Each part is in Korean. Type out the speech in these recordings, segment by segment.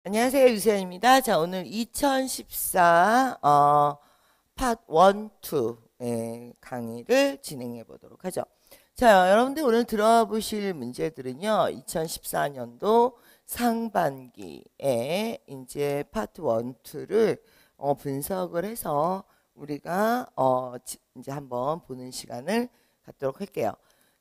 안녕하세요. 유세연입니다. 자, 오늘 2014 파트 1, 2 강의를 진행해 보도록 하죠. 자, 여러분들 오늘 들어와 보실 문제들은요. 2014년도 상반기에 이제 파트 1, 2를 분석을 해서 우리가 이제 한번 보는 시간을 갖도록 할게요.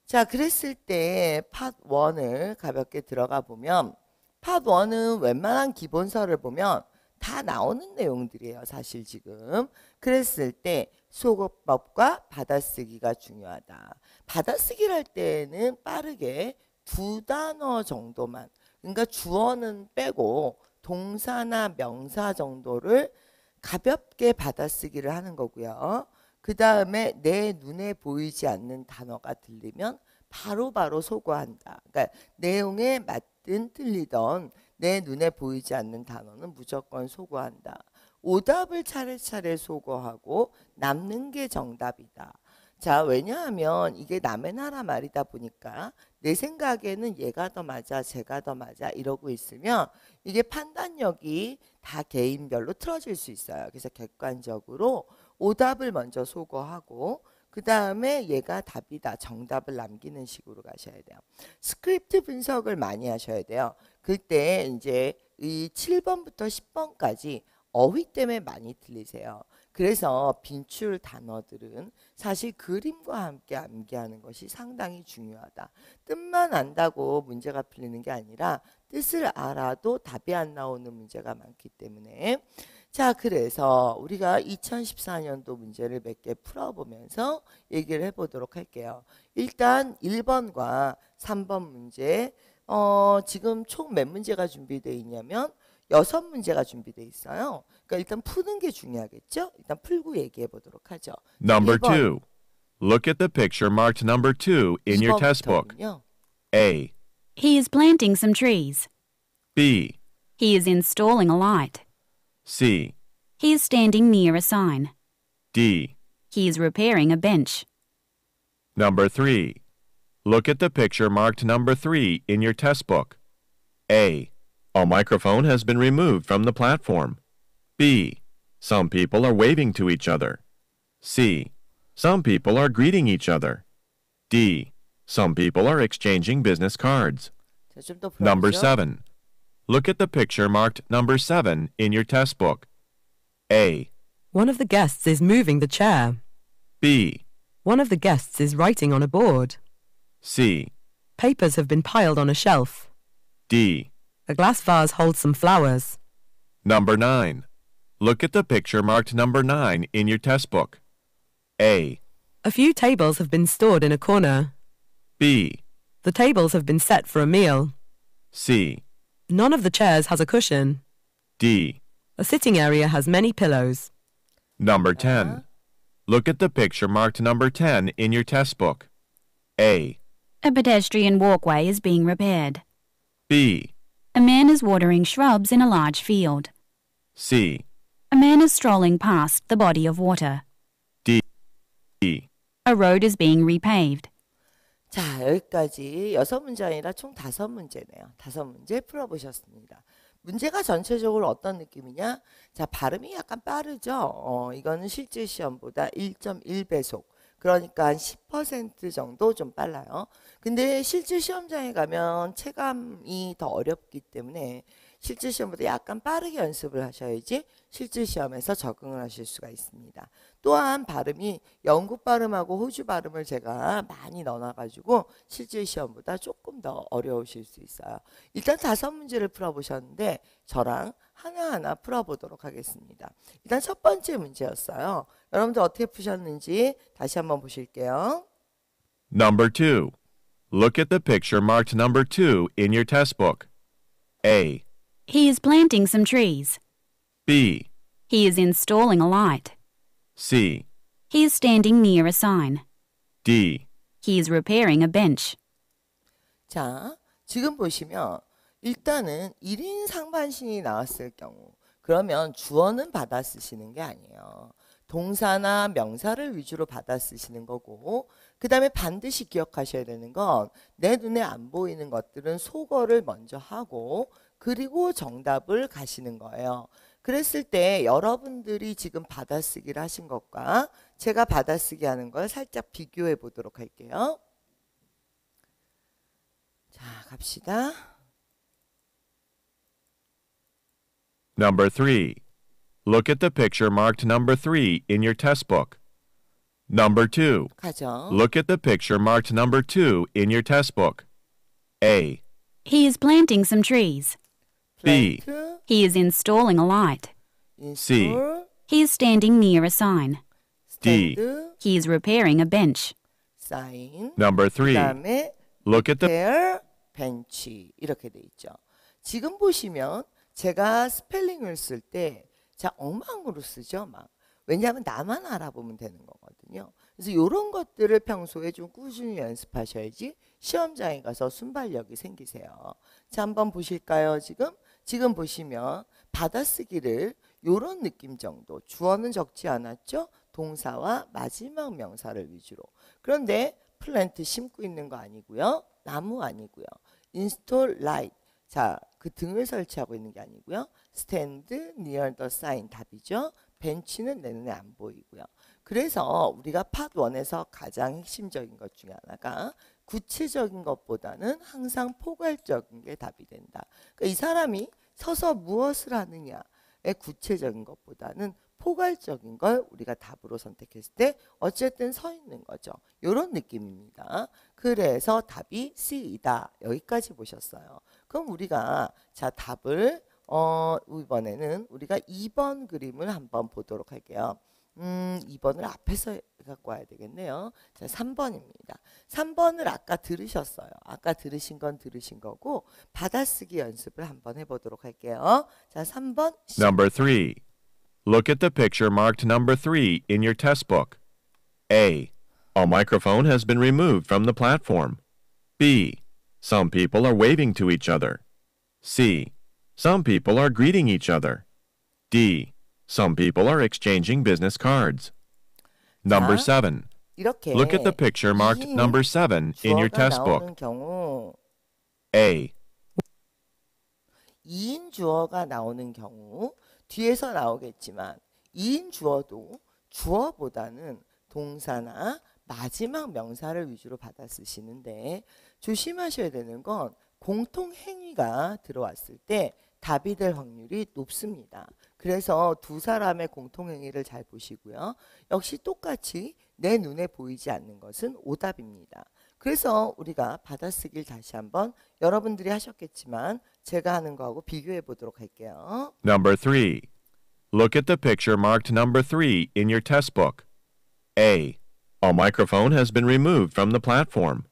자, 그랬을 때 파트 1을 가볍게 들어가 보면 파트 1은 웬만한 기본서를 보면 다 나오는 내용들이에요. 사실 지금. 그랬을 때 속어법과 받아쓰기가 중요하다. 받아쓰기를 할 때는 빠르게 두 단어 정도만, 그러니까 주어는 빼고 동사나 명사 정도를 가볍게 받아쓰기를 하는 거고요. 그 다음에 내 눈에 보이지 않는 단어가 들리면 바로바로 소거한다. 그러니까 내용에 맞든 틀리던 내 눈에 보이지 않는 단어는 무조건 소거한다. 오답을 차례차례 소거하고 남는 게 정답이다. 자, 왜냐하면 이게 남의 나라 말이다 보니까 내 생각에는 얘가 더 맞아, 쟤가 더 맞아 이러고 있으면 이게 판단력이 다 개인별로 틀어질 수 있어요. 그래서 객관적으로 오답을 먼저 소거하고 그 다음에 얘가 답이다, 정답을 남기는 식으로 가셔야 돼요. 스크립트 분석을 많이 하셔야 돼요. 그때 이제 이 7번부터 10번까지 어휘 때문에 많이 틀리세요. 그래서 빈출 단어들은 사실 그림과 함께 암기하는 것이 상당히 중요하다. 뜻만 안다고 문제가 풀리는 게 아니라 뜻을 알아도 답이 안 나오는 문제가 많기 때문에 자, 그래서 우리가 2014년도 문제를 몇 개 풀어보면서 얘기를 해보도록 할게요. 일단 1번과 3번 문제, 지금 총 몇 문제가 준비되어 있냐면 6문제가 준비되어 있어요. 그러니까 일단 푸는 게 중요하겠죠? 일단 풀고 얘기해 보도록 하죠. 자, Number 1번, 2. Look at the picture marked number 2 in your test book. 2번부터는요. A, He is planting some trees. B, He is installing a light. C, He is standing near a sign. D. He is repairing a bench. Number 3. Look at the picture marked number 3 in your test book. A, a microphone has been removed from the platform. B, some people are waving to each other. C, some people are greeting each other. D, some people are exchanging business cards. 자, 좀 더 Number 풀어보죠. 7. Look at the picture marked number 7 in your test book. A, One of the guests is moving the chair. B, One of the guests is writing on a board. C, Papers have been piled on a shelf. D. A glass vase holds some flowers. Number 9. Look at the picture marked number 9 in your test book. A, A few tables have been stored in a corner. B, The tables have been set for a meal. C, None of the chairs has a cushion. D. A sitting area has many pillows. Number 10. Look at the picture marked number 10 in your test book. A, A pedestrian walkway is being repaired. B, A man is watering shrubs in a large field. C, A man is strolling past the body of water. D. A road is being repaved. 자, 여기까지 6문제 아니라 총 5문제네요. 5문제 풀어보셨습니다. 문제가 전체적으로 어떤 느낌이냐? 자, 발음이 약간 빠르죠? 이거는 실제 시험보다 1.1배속. 그러니까 한 10% 정도 좀 빨라요. 근데 실제 시험장에 가면 체감이 더 어렵기 때문에 실제 시험보다 약간 빠르게 연습을 하셔야지 실제 시험에서 적응을 하실 수가 있습니다. 또한 발음이 영국 발음하고 호주 발음을 제가 많이 넣어놔가지고 실제 시험보다 조금 더 어려우실 수 있어요. 일단 5문제를 풀어보셨는데 저랑 하나하나 풀어보도록 하겠습니다. 일단 첫 번째 문제였어요. 여러분들 어떻게 푸셨는지 다시 한번 보실게요. Number 2. Look at the picture marked number 2 in your test book. A, He is planting some trees. B, He is installing a light. C, He is standing near a sign. D. He is repairing a bench. 자, 지금 보시면 일단은 1인 상반신이 나왔을 경우 그러면 주어는 받아 쓰시는 게 아니에요. 동사나 명사를 위주로 받아 쓰시는 거고 그 다음에 반드시 기억하셔야 되는 건 내 눈에 안 보이는 것들은 소거를 먼저 하고 그리고 정답을 가시는 거예요. 그랬을 때 여러분들이 지금 받아쓰기를 하신 것과 제가 받아쓰기 하는 걸 살짝 비교해 보도록 할게요. 자, 갑시다. Number 3. Look at the picture marked number 3 in your test book. Number 2. 가죠. Look at the picture marked number 2 in your test book. A. He is planting some trees. B. 플랜트, He is installing a light. C. 인스톨, He is standing near a sign. D. 스탠드, He is repairing a bench. 사인, Number 3. 그다음에 Look at the repair, 벤치 이렇게 돼 있죠. 지금 보시면 제가 스펠링을 쓸 때 자 엉망으로 쓰죠. 막 왜냐하면 나만 알아보면 되는 거거든요. 그래서 이런 것들을 평소에 좀 꾸준히 연습하셔야지 시험장에 가서 순발력이 생기세요. 자, 한번 보실까요? 지금 보시면 받아쓰기를 이런 느낌 정도. 주어는 적지 않았죠? 동사와 마지막 명사를 위주로. 그런데 플랜트 심고 있는 거 아니고요. 나무 아니고요. 인스톨 라이트. 자, 그 등을 설치하고 있는 게 아니고요. 스탠드 near the sign 답이죠. 벤치는 내 눈에 안 보이고요. 그래서 우리가 팟 1에서 가장 핵심적인 것 중에 하나가 구체적인 것보다는 항상 포괄적인 게 답이 된다. 그러니까 이 사람이 서서 무엇을 하느냐의 구체적인 것보다는 포괄적인 걸 우리가 답으로 선택했을 때 어쨌든 서 있는 거죠. 이런 느낌입니다. 그래서 답이 C이다. 여기까지 보셨어요. 그럼 우리가 자 답을 이번에는 우리가 2번 그림을 한번 보도록 할게요. 2번을 앞에서 갖고 와야 되겠네요. 자, 3번입니다. 3번을 아까 들으셨어요. 아까 들으신 건 들으신 거고 받아쓰기 연습을 한번 해보도록 할게요. 자, 3번 Number 3. Look at the picture marked number 3 in your test book. A. A microphone has been removed from the platform. B. Some people are waving to each other. C. Some people are greeting each other. D. Some people are exchanging business cards. Number 자, 7. 이렇게 Look at the picture marked 이 number 7 in your 주어가 test book. 나오는 경우 A. 2인 주어가 나오는 경우 뒤에서 나오겠지만 2인 주어도 주어보다는 동사나 마지막 명사를 위주로 받아 쓰시는데 조심하셔야 되는 건 공통 행위가 들어왔을 때 답이 될 확률이 높습니다. 그래서 두 사람의 공통 행위를 잘 보시고요. 역시 똑같이 내 눈에 보이지 않는 것은 오답입니다. 그래서 우리가 받아쓰기를 다시 한번 여러분들이 하셨겠지만 제가 하는 거하고 비교해 보도록 할게요. Number 3. Look at the picture marked number 3 in your test book. A. A microphone has been removed from the platform.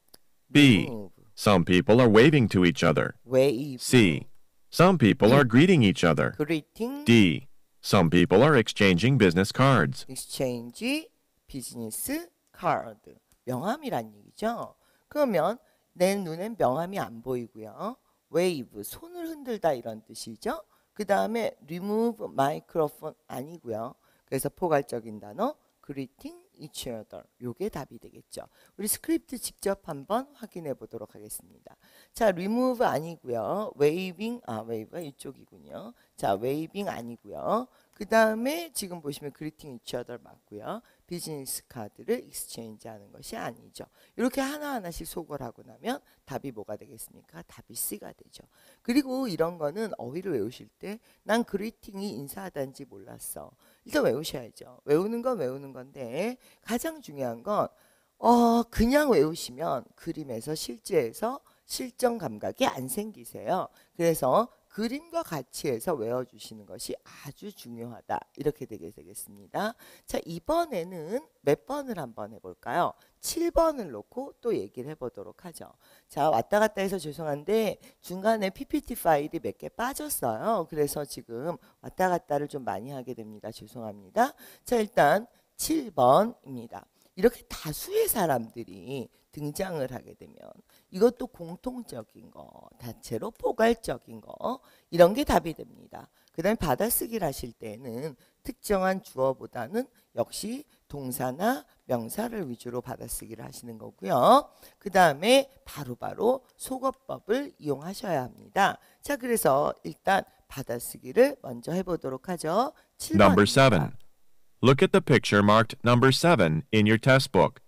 B. Move, Some people are waving to each other. wave, C. Some people are greeting each other. greeting, D. Some people are exchanging business cards. exchange, business card. 명함이란 얘기죠. 그러면 내 눈엔 명함이 안 보이고요. wave, 손을 흔들다 이런 뜻이죠. 그 다음에 remove microphone 아니고요. 그래서 포괄적인 단어 greeting each other. 요게 답이 되겠죠. 우리 스크립트 직접 한번 확인해 보도록 하겠습니다. 자, remove 아니고요. waving, wave가 이쪽이군요. 자, waving 아니고요. 그 다음에 지금 보시면 greeting each other 맞고요. 비즈니스 카드를 exchange 하는 것이 아니죠. 이렇게 하나하나씩 소거를 하고 나면 답이 뭐가 되겠습니까? 답이 C가 되죠. 그리고 이런 거는 어휘를 외우실 때 난 greeting이 인사하다는지 몰랐어. 일단 외우셔야죠. 외우는 건 외우는 건데 가장 중요한 건 그냥 외우시면 그림에서 실제에서 실전 감각이 안 생기세요. 그래서 그림과 같이 해서 외워주시는 것이 아주 중요하다. 이렇게 되겠습니다. 자, 이번에는 몇 번을 한번 해볼까요? 7번을 놓고 또 얘기를 해보도록 하죠. 자, 왔다 갔다 해서 죄송한데 중간에 PPT 파일이 몇 개 빠졌어요. 그래서 지금 왔다 갔다를 좀 많이 하게 됩니다. 죄송합니다. 자, 일단 7번입니다. 이렇게 다수의 사람들이 등장을 하게 되면 이것도 공통적인 거, 다채로 포괄적인 거 이런 게 답이 됩니다. 그 다음에 받아쓰기를 하실 때는 특정한 주어보다는 역시 동사나 명사를 위주로 받아쓰기를 하시는 거고요. 그 다음에 바로바로 속어법을 이용하셔야 합니다. 자, 그래서 일단 받아쓰기를 먼저 해보도록 하죠. 7번입니다. Number 7. Look at the picture marked number 7 in your test book.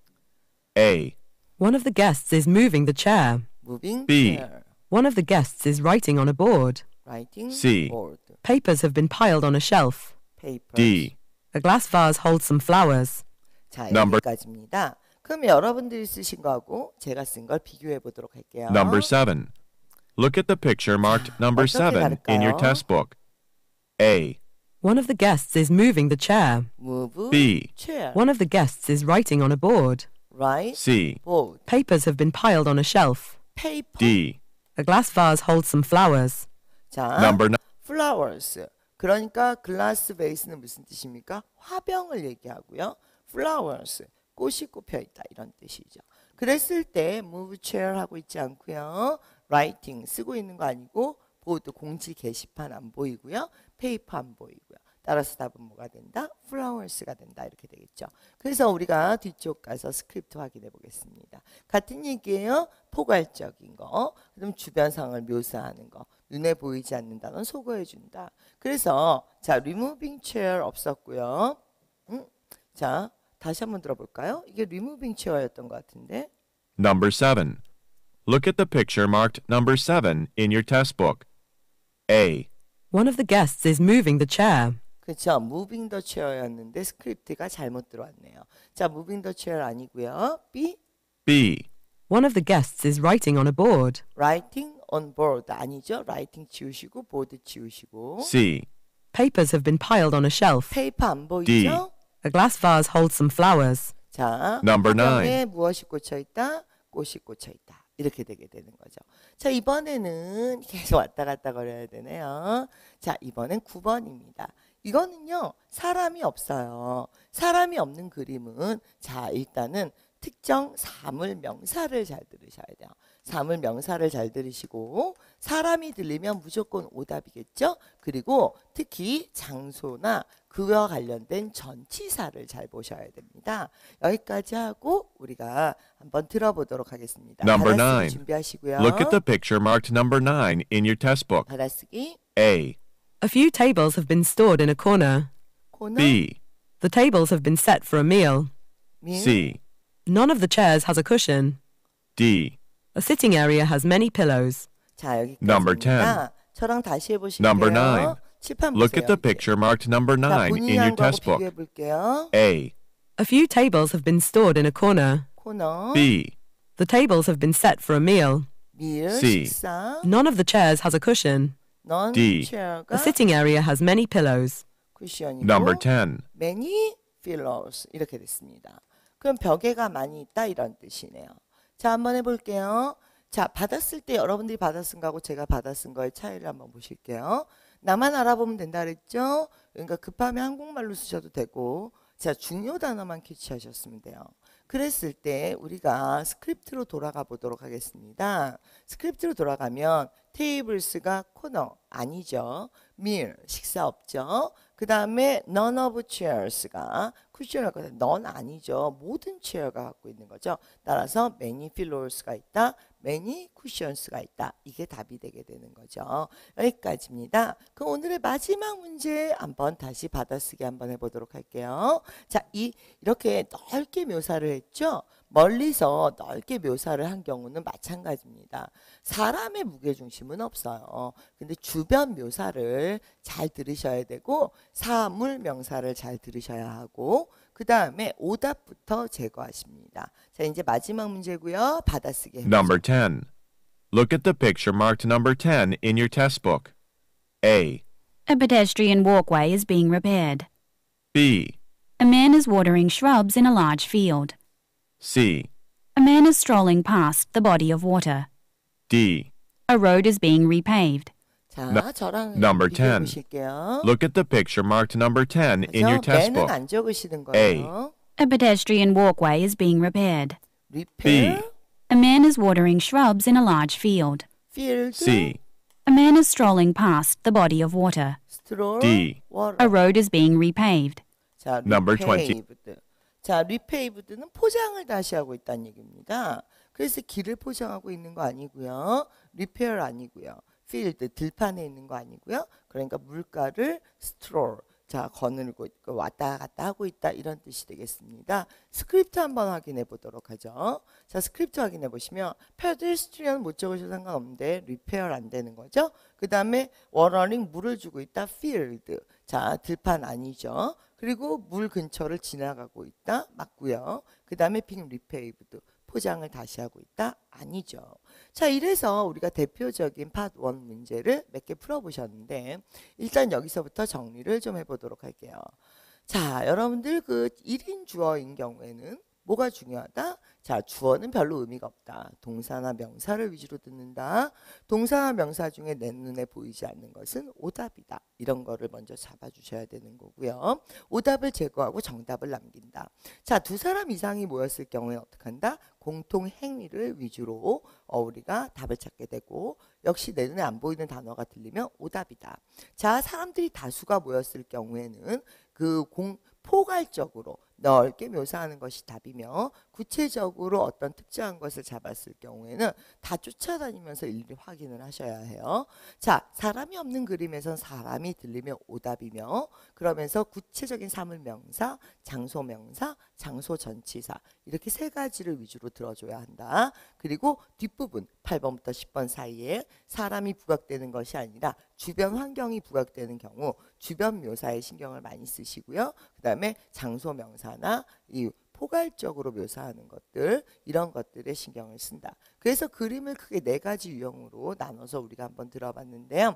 A. One of the guests is moving the chair. Moving B. chair, One of the guests is writing on a board. writing C. board, Papers have been piled on a shelf. papers. D. A glass vase holds some flowers. 자, Number- 여기까지입니다. 그럼 여러분들이 쓰신 거하고 제가 쓴 걸 비교해 보도록 할게요. Number 7. Look at the picture marked number 어떻게 7 in your 다를까요? test book. A. One of the guests is moving the chair. Move, B. chair, One of the guests is writing on a board. write, C. board, Papers have been piled on a shelf. paper. D. A glass vase holds some flowers. 자, Number 9. flowers. 그러니까 glass vase는 무슨 뜻입니까? 화병을 얘기하고요. flowers, 꽃이 꼽혀 있다 이런 뜻이죠. 그랬을 때 move chair 하고 있지 않고요. writing 쓰고 있는 거 아니고 보드 공지 게시판 안 보이고요. 페이퍼 안 보이고요. 따라서 답은 뭐가 된다? flowers가 된다 이렇게 되겠죠. 그래서 우리가 뒤쪽 가서 스크립트 확인해 보겠습니다. 같은 얘기예요. 포괄적인 거, 그럼 주변 상황을 묘사하는 거, 눈에 보이지 않는 단어는 소거해 준다. 그래서 자, removing chair 없었고요. 자, 다시 한번 들어볼까요? 이게 removing chair였던 것 같은데. Number 7. Look at the picture marked number 7 in your test book. A. One of the guests is moving the chair. 그렇죠. moving the chair였는데 스크립트가 잘못 들어왔네요. 자, moving the chair 아니고요. B. B. One of the guests is writing on a board. writing on board 아니죠. writing 지우시고 board 지우시고. C. Papers have been piled on a shelf. 페이퍼 안 보이죠? D. A glass vase holds some flowers. 자, Number 화병에 무엇이 꽂혀 있다? 꽃이 꽂혀 있다. 이렇게 되게 되는 거죠. 자, 이번에는 계속 왔다 갔다 거려야 되네요. 자, 이번엔 9번입니다. 이거는요, 사람이 없어요. 사람이 없는 그림은 자, 일단은 특정 사물 명사를 잘 들으셔야 돼요. 사물 명사를 잘 들으시고 사람이 들리면 무조건 오답이겠죠. 그리고 특히 장소나 그와 관련된 전치사를 잘 보셔야 됩니다. 여기까지 하고 우리가 한번 들어보도록 하겠습니다. Number 받아쓰기 9. 준비하시고요. Look at the picture marked number 9 in your test book. 받아쓰기 A. A few tables have been stored in a corner. 코너 B. The tables have been set for a meal. 민, C. None of the chairs has a cushion. D. A sitting area has many pillows. 자, 여기까지입니다. Number 10. 저랑 다시 해보실게요. Number 9. 칠판 Look 보세요. at the picture marked number 자, 9 본인이 in your 한 거하고 test book. 비교해 볼게요. A. A few tables have been stored in a corner. 코너 B. The tables have been set for a meal. 밀, C. 식사, None of the chairs has a cushion. 넌 D. 체어가 The sitting area has many pillows. 쿠션이고 Number 10. many pillows 이렇게 됐습니다. 그럼 벽에가 많이 있다 이런 뜻이네요. 자, 한번 해볼게요. 자, 받았을 때 여러분들이 받아쓴 거하고 제가 받아쓴 거의 차이를 한번 보실게요. 나만 알아보면 된다 그랬죠? 그러니까 급하면 한국말로 쓰셔도 되고 자, 중요 단어만 캐치하셨으면 돼요. 그랬을 때 우리가 스크립트로 돌아가 보도록 하겠습니다. 스크립트로 돌아가면 테이블스가 코너 아니죠. meal 식사 없죠. 그 다음에 none of chairs가 쿠션을 갖고 넌 아니죠. 모든 체어가 갖고 있는 거죠. 따라서 many pillows가 있다. many cushions가 있다. 이게 답이 되게 되는 거죠. 여기까지입니다. 그럼 오늘의 마지막 문제 한번 다시 받아쓰기 한번 해보도록 할게요. 자, 이렇게 넓게 묘사를 했죠. 멀리서 넓게 묘사를 한 경우는 마찬가지입니다. 사람의 무게중심은 없어요. 근데 주변 묘사를 잘 들으셔야 되고 사물 명사를 잘 들으셔야 하고 그 다음에 오답부터 제거하십니다. 자, 이제 마지막 문제고요. 받아쓰기 해보죠. Number 10. Look at the picture marked number 10 in your test book. A. A pedestrian walkway is being repaired. B. A man is watering shrubs in a large field. C. A man is strolling past the body of water. D. A road is being repaved. 자, No- 저랑 Number 비교해 10. 보실게요. Look at the picture marked number 10 in your 그래서 test 맨은 book. 안 적으시는 거예요. A pedestrian walkway is being repaired. repair, A man is watering shrubs in a large field. field, C. A man is strolling past the body of water. stroll, D. water. A road is being repaved. 자, Number 20. repaved. 자, repaved는 포장을 다시 하고 있다는 얘기입니다. 그래서 길을 포장하고 있는 거 아니고요. repair 아니고요. field, 들판에 있는 거 아니고요. 그러니까 물가를 stroll, 자, 거느리고 있고 왔다 갔다 하고 있다 이런 뜻이 되겠습니다. 스크립트 한번 확인해 보도록 하죠. 자, 스크립트 확인해 보시면 pedestrian 못 적으셔도 상관없는데 repair 안 되는 거죠. 그 다음에 watering 물을 주고 있다 field, 자, 들판 아니죠. 그리고 물 근처를 지나가고 있다 맞고요. 그 다음에 being repaved, 포장을 다시 하고 있다 아니죠. 자, 이래서 우리가 대표적인 파트 1 문제를 몇 개 풀어보셨는데 일단 여기서부터 정리를 좀 해보도록 할게요. 자, 여러분들 그 1인 주어인 경우에는 뭐가 중요하다? 자, 주어는 별로 의미가 없다. 동사나 명사를 위주로 듣는다. 동사나 명사 중에 내 눈에 보이지 않는 것은 오답이다. 이런 거를 먼저 잡아주셔야 되는 거고요. 오답을 제거하고 정답을 남긴다. 자, 두 사람 이상이 모였을 경우에 어떻게 한다? 공통 행위를 위주로 우리가 답을 찾게 되고 역시 내 눈에 안 보이는 단어가 들리면 오답이다. 자, 사람들이 다수가 모였을 경우에는 포괄적으로 넓게 묘사하는 것이 답이며 구체적으로 어떤 특정한 것을 잡았을 경우에는 다 쫓아다니면서 일일이 확인을 하셔야 해요. 자, 사람이 없는 그림에선 사람이 들리면 오답이며 그러면서 구체적인 사물명사, 장소명사, 장소전치사 이렇게 세 가지를 위주로 들어줘야 한다. 그리고 뒷부분 8번부터 10번 사이에 사람이 부각되는 것이 아니라 주변 환경이 부각되는 경우 주변 묘사에 신경을 많이 쓰시고요. 그 다음에 장소명사나 이 포괄적으로 묘사하는 것들 이런 것들에 신경을 쓴다. 그래서 그림을 크게 네 가지 유형으로 나눠서 우리가 한번 들어봤는데요.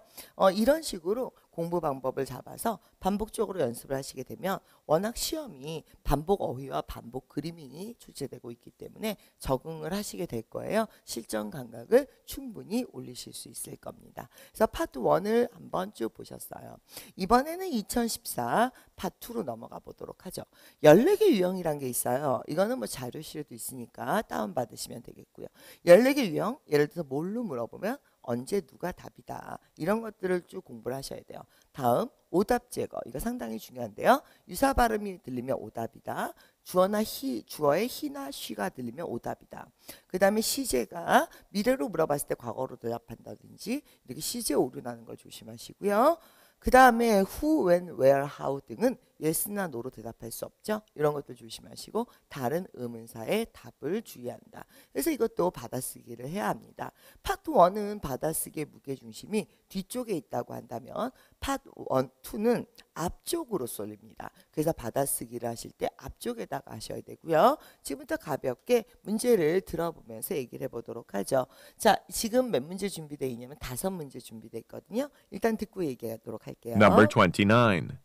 이런 식으로 공부 방법을 잡아서 반복적으로 연습을 하시게 되면 워낙 시험이 반복 어휘와 반복 그림이 출제되고 있기 때문에 적응을 하시게 될 거예요. 실전 감각을 충분히 올리실 수 있을 겁니다. 그래서 파트 1을 한번 쭉 보셨어요. 이번에는 2014 파트 2로 넘어가 보도록 하죠. 14개 유형이란 게 있어요. 이거는 뭐 자료실에도 있으니까 다운받으시면 되겠고요. 14개 유형, 예를 들어서 뭘로 물어보면 언제 누가 답이다. 이런 것들을 쭉 공부를 하셔야 돼요. 다음 오답 제거. 이거 상당히 중요한데요. 유사 발음이 들리면 오답이다. 주어의 he나 she가 들리면 오답이다. 그 다음에 시제가 미래로 물어봤을 때 과거로 대답한다든지 이렇게 시제 오류나는 걸 조심하시고요. 그 다음에 who, when, where, how 등은 yes나 no로 대답할 수 없죠. 이런 것도 조심하시고 다른 의문사의 답을 주의한다. 그래서 이것도 받아쓰기를 해야 합니다. 파트 1은 받아쓰기의 무게중심이 뒤쪽에 있다고 한다면 파트 1, 2는 앞쪽으로 쏠립니다. 그래서 받아쓰기를 하실 때 앞쪽에다가 하셔야 되고요. 지금부터 가볍게 문제를 들어보면서 얘기를 해보도록 하죠. 자, 지금 몇 문제 준비되어 있냐면 5문제 준비되어 있거든요. 일단 듣고 얘기하도록 할게요. Number 29.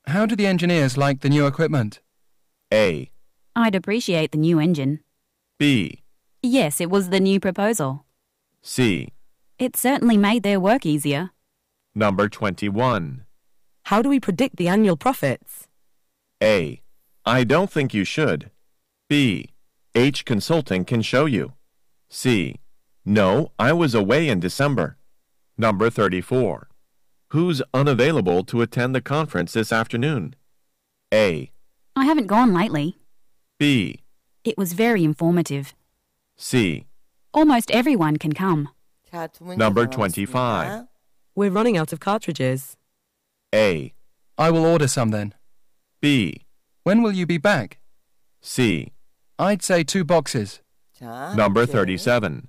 How do the engineers like the new equipment? A, I'd appreciate the new engine. B, Yes, it was the new proposal. C. It certainly made their work easier. Number 21. How do we predict the annual profits? A, I don't think you should. B, H Consulting can show you. C, no, I was away in December. Number 34. Who's unavailable to attend the conference this afternoon? A, I haven't gone lately. B, It was very informative. C. Almost everyone can come. 자, 두 문제 Number 더 나왔습니다. 25. We're running out of cartridges. A, I will order some then. B, When will you be back? C. I'd say 2 boxes. 자, Number 이제 37.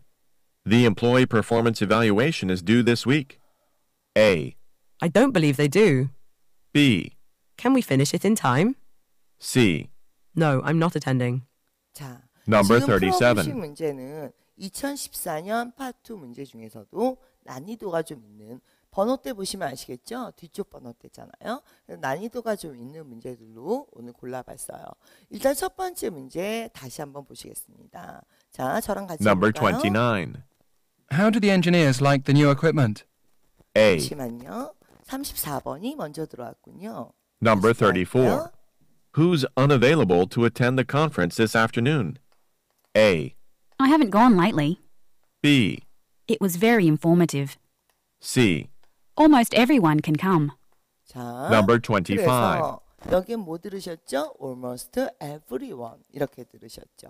The employee performance evaluation is due this week. A, I don't believe they do. B, Can we finish it in time? C. No, I'm not attending. 자, Number 지금 37. 풀어보신 문제는 2014년 파트 2 문제 중에서도 난이도가 좀 있는 번호대 보시면 아시겠죠? 뒤쪽 번호대잖아요. 난이도가 좀 있는 문제들로 오늘 골라봤어요. 일단 첫 번째 문제 다시 한번 보시겠습니다. 자, 저랑 같이 Number 해볼까요? 29. How do the engineers like the new equipment? A. 잠시만요. 34번이 먼저 들어왔군요. Number 다시 34. 갈게요. Who's unavailable to attend the conference this afternoon? A, I haven't gone lately. B, It was very informative. C. Almost everyone can come. 자, Number 25. 그래서 여기에 뭐 들으셨죠? almost everyone 이렇게 들으셨죠.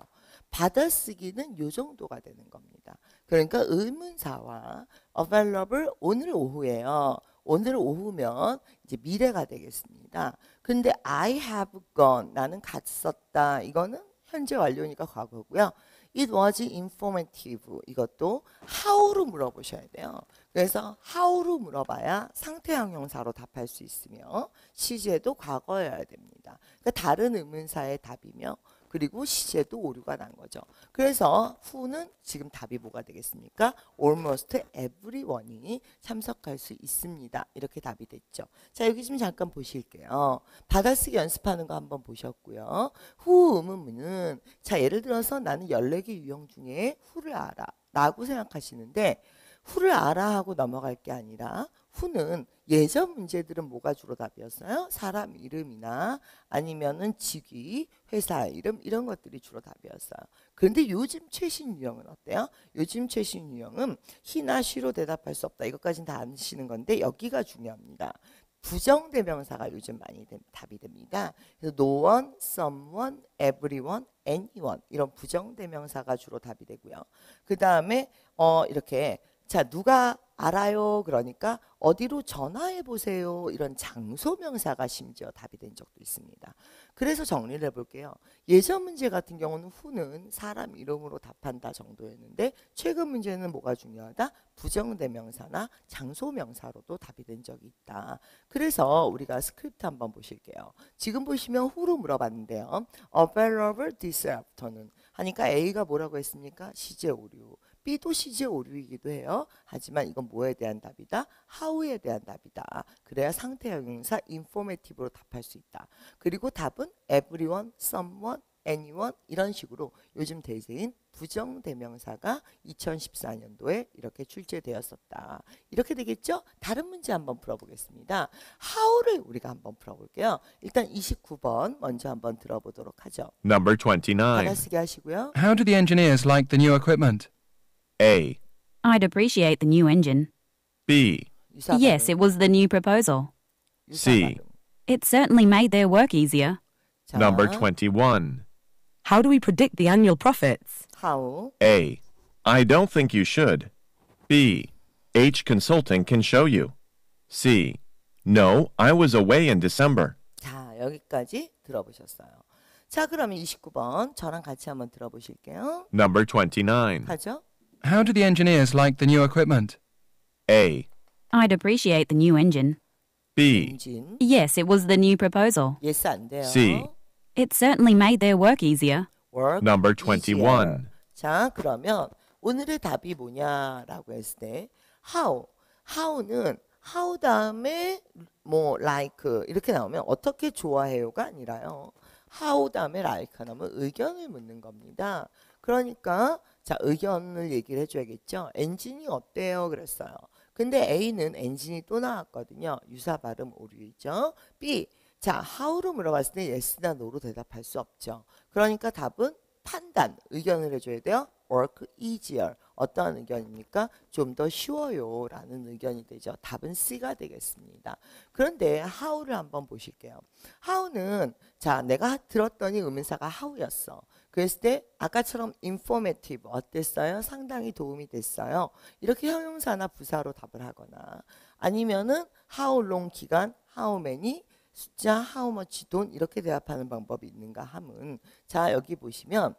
받아쓰기는 요 정도가 되는 겁니다. 그러니까 의문사와 available 오늘 오후예요. 오늘 오후면 이제 미래가 되겠습니다. 근데 I have gone 나는 갔었다. 이거는 현재 완료니까 과거고요. It was informative. 이것도 how로 물어보셔야 돼요. 그래서 how로 물어봐야 상태 형용사로 답할 수 있으며 시제도 과거여야 됩니다. 그러니까 다른 의문사의 답이며 그리고 시제도 오류가 난 거죠. 그래서 who는 지금 답이 뭐가 되겠습니까? almost everyone이 참석할 수 있습니다. 이렇게 답이 됐죠. 자, 여기 좀 잠깐 보실게요. 받아쓰기 연습하는 거 한번 보셨고요. who 의문문은 자, 예를 들어서 나는 14개 유형 중에 who를 알아 라고 생각하시는데 who를 알아 하고 넘어갈 게 아니라 who는 예전 문제들은 뭐가 주로 답이었어요? 사람 이름이나 아니면은 직위, 회사 이름 이런 것들이 주로 답이었어요. 그런데 요즘 최신 유형은 어때요? 요즘 최신 유형은 he나 she로 대답할 수 없다. 이것까지는 다 아시는 건데 여기가 중요합니다. 부정대명사가 요즘 많이 답이 됩니다. 그래서 no one, someone, everyone, anyone 이런 부정대명사가 주로 답이 되고요. 그 다음에 이렇게 자 누가 알아요 그러니까 어디로 전화해 보세요 이런 장소명사가 심지어 답이 된 적도 있습니다. 그래서 정리를 해볼게요. 예전 문제 같은 경우는 who는 사람 이름으로 답한다 정도였는데 최근 문제는 뭐가 중요하다? 부정대명사나 장소명사로도 답이 된 적이 있다. 그래서 우리가 스크립트 한번 보실게요. 지금 보시면 who로 물어봤는데요. available this afternoon 하니까 A가 뭐라고 했습니까? 시제 오류. B도 시제 오류이기도 해요. 하지만 이건 뭐에 대한 답이다? how에 대한 답이다. 그래야 상태 형용사 informative로 답할 수 있다. 그리고 답은 everyone, someone, anyone 이런 식으로 요즘 대세인 부정대명사가 2014년도에 이렇게 출제되었었다. 이렇게 되겠죠? 다른 문제 한번 풀어보겠습니다. how를 우리가 한번 풀어볼게요. 일단 29번 먼저 한번 들어보도록 하죠. Number 29. 받아쓰기 하시고요. How do the engineers like the new equipment? A. I'd appreciate the new engine. B. 유사 Yes, 발음, it was the new proposal. 유사 C. 발음. It certainly made their work easier. 자, Number 21. How do we predict the annual profits? how A. I don't think you should. B. H Consulting can show you. C. No, I was away in December. 자, 여기까지 들어보셨어요. 자, 그러면 29번 저랑 같이 한번 들어보실게요. Number 29. 하죠? How do the engineers like the new equipment? A. I'd appreciate the new engine. B. 엔진. Yes, it was the new proposal. 예스 안 돼요. C. It certainly made their work easier. work Number easier. 21. 자, 그러면 오늘의 답이 뭐냐라고 했을 때 how는 how 다음에 뭐 like 이렇게 나오면 어떻게 좋아해요가 아니라요. how 다음에 like 나오면 의견을 묻는 겁니다. 그러니까 자, 의견을 얘기를 해줘야겠죠. 엔진이 어때요? 그랬어요. 근데 A는 엔진이 또 나왔거든요. 유사 발음 오류이죠. B. 자, how로 물어봤을 때 yes나 no로 대답할 수 없죠. 그러니까 답은 판단, 의견을 해줘야 돼요. work easier. 어떠한 의견입니까? 좀 더 쉬워요 라는 의견이 되죠. 답은 C가 되겠습니다. 그런데 how를 한번 보실게요. how는 자, 내가 들었더니 의문사가 how였어. 그랬을 때 아까처럼 informative 어땠어요? 상당히 도움이 됐어요. 이렇게 형용사나 부사로 답을 하거나 아니면은 how long 기간, how many 숫자, how much 돈 이렇게 대답하는 방법이 있는가 함은 자, 여기 보시면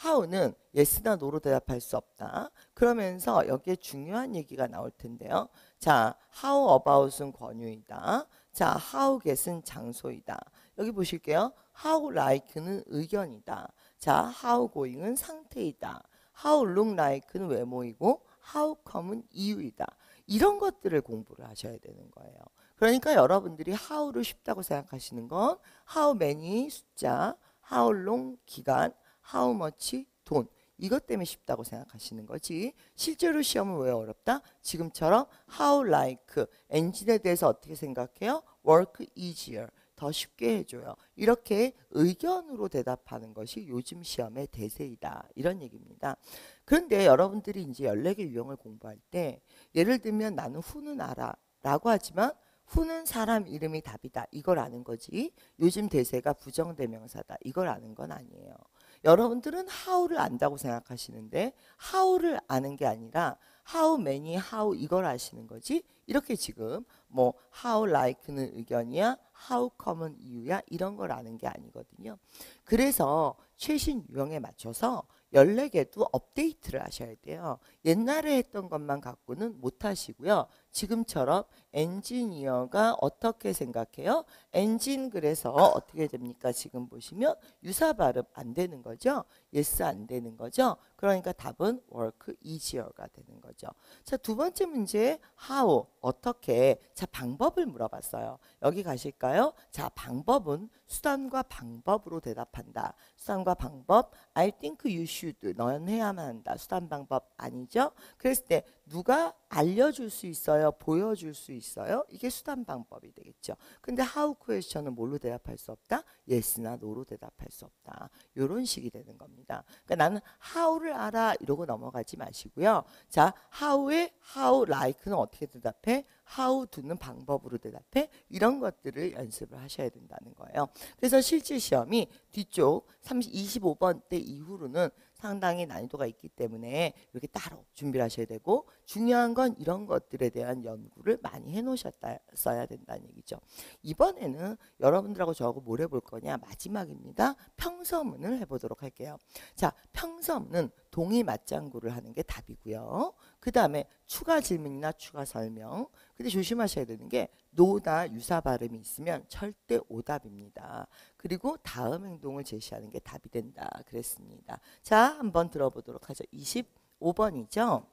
how는 yes나 no로 대답할 수 없다. 그러면서 여기에 중요한 얘기가 나올 텐데요. 자, how about은 권유이다. 자, how get은 장소이다. 여기 보실게요. how like는 의견이다. 자, how going은 상태이다. how look like는 외모이고 how come은 이유이다. 이런 것들을 공부를 하셔야 되는 거예요. 그러니까 여러분들이 how를 쉽다고 생각하시는 건 how many 숫자, how long 기간, how much 돈 이것 때문에 쉽다고 생각하시는 거지. 실제로 시험은 왜 어렵다? 지금처럼 how like 엔진에 대해서 어떻게 생각해요? work easier 더 쉽게 해줘요. 이렇게 의견으로 대답하는 것이 요즘 시험의 대세이다. 이런 얘기입니다. 그런데 여러분들이 이제 14개 유형을 공부할 때 예를 들면 나는 who는 알아 라고 하지만 who는 사람 이름이 답이다. 이걸 아는 거지. 요즘 대세가 부정대명사다. 이걸 아는 건 아니에요. 여러분들은 how를 안다고 생각하시는데 how를 아는 게 아니라 how many, how 이걸 아시는 거지. 이렇게 지금 뭐 how like는 의견이야, how come은 이유야 이런 걸 아는 게 아니거든요. 그래서 최신 유형에 맞춰서 14개도 업데이트를 하셔야 돼요. 옛날에 했던 것만 갖고는 못 하시고요. 지금처럼 엔지니어가 어떻게 생각해요? 엔진 그래서 어떻게 됩니까? 지금 보시면 유사 발음 안 되는 거죠. yes 안 되는 거죠. 그러니까 답은 work easier가 되는 거죠. 자, 두 번째 문제 how 어떻게 자 방법을 물어봤어요. 여기 가실까요? 자 방법은 수단과 방법으로 대답한다. 수단과 방법 I think you should 너는 해야만 한다. 수단 방법 아니죠? 그랬을 때 누가 알려줄 수 있어요? 보여줄 수 있어요? 이게 수단 방법이 되겠죠. 근데 how question은 뭘로 대답할 수 없다? yes나 no로 대답할 수 없다. 이런 식이 되는 겁니다. 그러니까 나는 how를 알아 이러고 넘어가지 마시고요. 자, how의 how like는 어떻게 대답해? how do는 방법으로 대답해? 이런 것들을 연습을 하셔야 된다는 거예요. 그래서 실질 시험이 뒤쪽 25번 때 이후로는 상당히 난이도가 있기 때문에 이렇게 따로 준비를 하셔야 되고 중요한 건 이런 것들에 대한 연구를 많이 해놓으셨어야 된다는 얘기죠. 이번에는 여러분들하고 저하고 뭘 해볼 거냐 마지막입니다. 평서문을 해보도록 할게요. 자, 평서문은 동의 맞장구를 하는 게 답이고요. 그 다음에 추가 질문이나 추가 설명. 근데 조심하셔야 되는 게 노나 유사 발음이 있으면 절대 오답입니다. 그리고 다음 행동을 제시하는 게 답이 된다. 그랬습니다. 자, 한번 들어보도록 하죠. 25번이죠.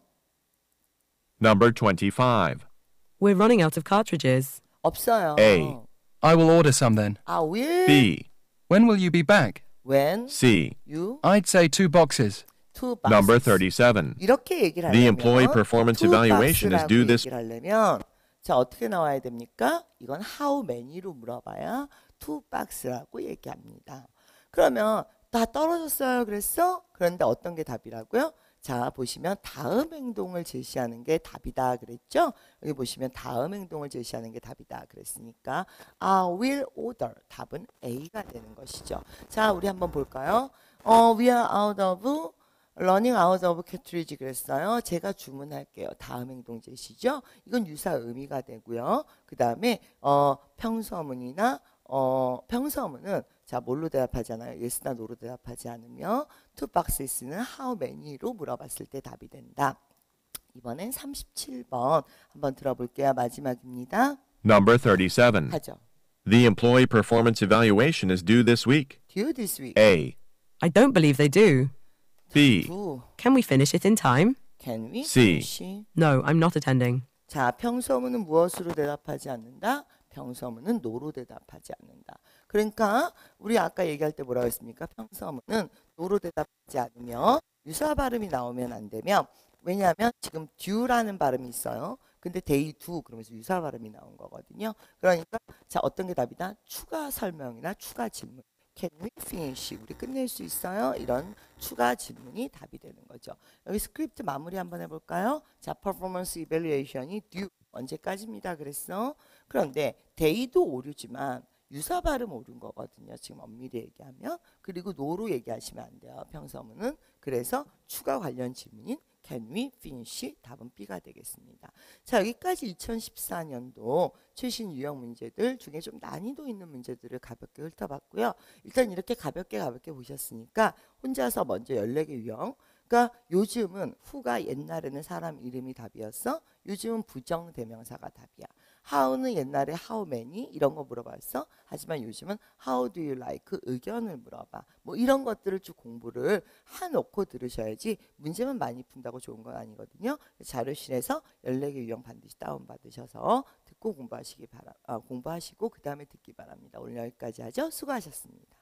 Number 25. We're running out of cartridges. 없어요. A. I will order some then. I will. B. When will you be back? When C. you I'd say 2 boxes. two boxes. Number 37. 이렇게 얘기를 The 하려면 employee performance two evaluation is box라고 due this. 얘기를 하려면 자 어떻게 나와야 됩니까? 이건 how many로 물어봐야 two box라고 얘기합니다. 그러면 다 떨어졌어요 그랬어? 그런데 어떤 게 답이라고요? 자 보시면 다음 행동을 제시하는 게 답이다 그랬죠? 여기 보시면 다음 행동을 제시하는 게 답이다 그랬으니까 I will order 답은 A가 되는 것이죠. 자 우리 한번 볼까요? We are out of running out of cartridge 그랬어요. 제가 주문할게요. 다음 행동 제시죠. 이건 유사 의미가 되고요. 그 다음에 평서문이나 평서문은 자 뭘로 대답하잖아요. yes나 no로 대답하지 않으며 two boxes는 how many로 물어봤을 때 답이 된다. 이번엔 37번 한번 들어볼게요. 마지막입니다. Number 37. 하죠. The employee performance evaluation is due this week. Due this week. A. I don't believe they do. B. Do. Can we finish it in time? Can we? C. finish? No, I'm not attending. 자, 평서문은 무엇으로 대답하지 않는다? 평서문은 no로 대답하지 않는다. 그러니까 우리 아까 얘기할 때 뭐라고 했습니까? 평서문은 no로 대답하지 않으며 유사 발음이 나오면 안 되면 왜냐하면 지금 due라는 발음이 있어요. 근데 they do 그러면서 유사 발음이 나온 거거든요. 그러니까 자 어떤 게 답이다? 추가 설명이나 추가 질문. Can we finish? 우리 끝낼 수 있어요? 이런 추가 질문이 답이 되는 거죠. 여기 스크립트 마무리 한번 해볼까요? 자, performance evaluation이 due 언제까지입니다. 그랬어? 그런데 day도 오류지만 유사 발음 오류인 거거든요. 지금 엄밀히 얘기하면. 그리고 no로 얘기하시면 안 돼요. 평서문은. 그래서 추가 관련 질문인 Can we finish? 답은 B가 되겠습니다. 자, 여기까지 2014년도 최신 유형 문제들 중에 좀 난이도 있는 문제들을 가볍게 훑어봤고요. 일단 이렇게 가볍게 보셨으니까 혼자서 먼저 14개 유형. 그러니까 요즘은 who가 옛날에는 사람 이름이 답이었어. 요즘은 부정대명사가 답이야. how는 옛날에 how many 이런 거 물어봤어. 하지만 요즘은 how do you like 의견을 물어봐. 뭐 이런 것들을 쭉 공부를 해놓고 들으셔야지 문제만 많이 푼다고 좋은 건 아니거든요. 자료실에서 14개 유형 반드시 다운받으셔서 듣고 공부하시고 그 다음에 듣기 바랍니다. 오늘 여기까지 하죠. 수고하셨습니다.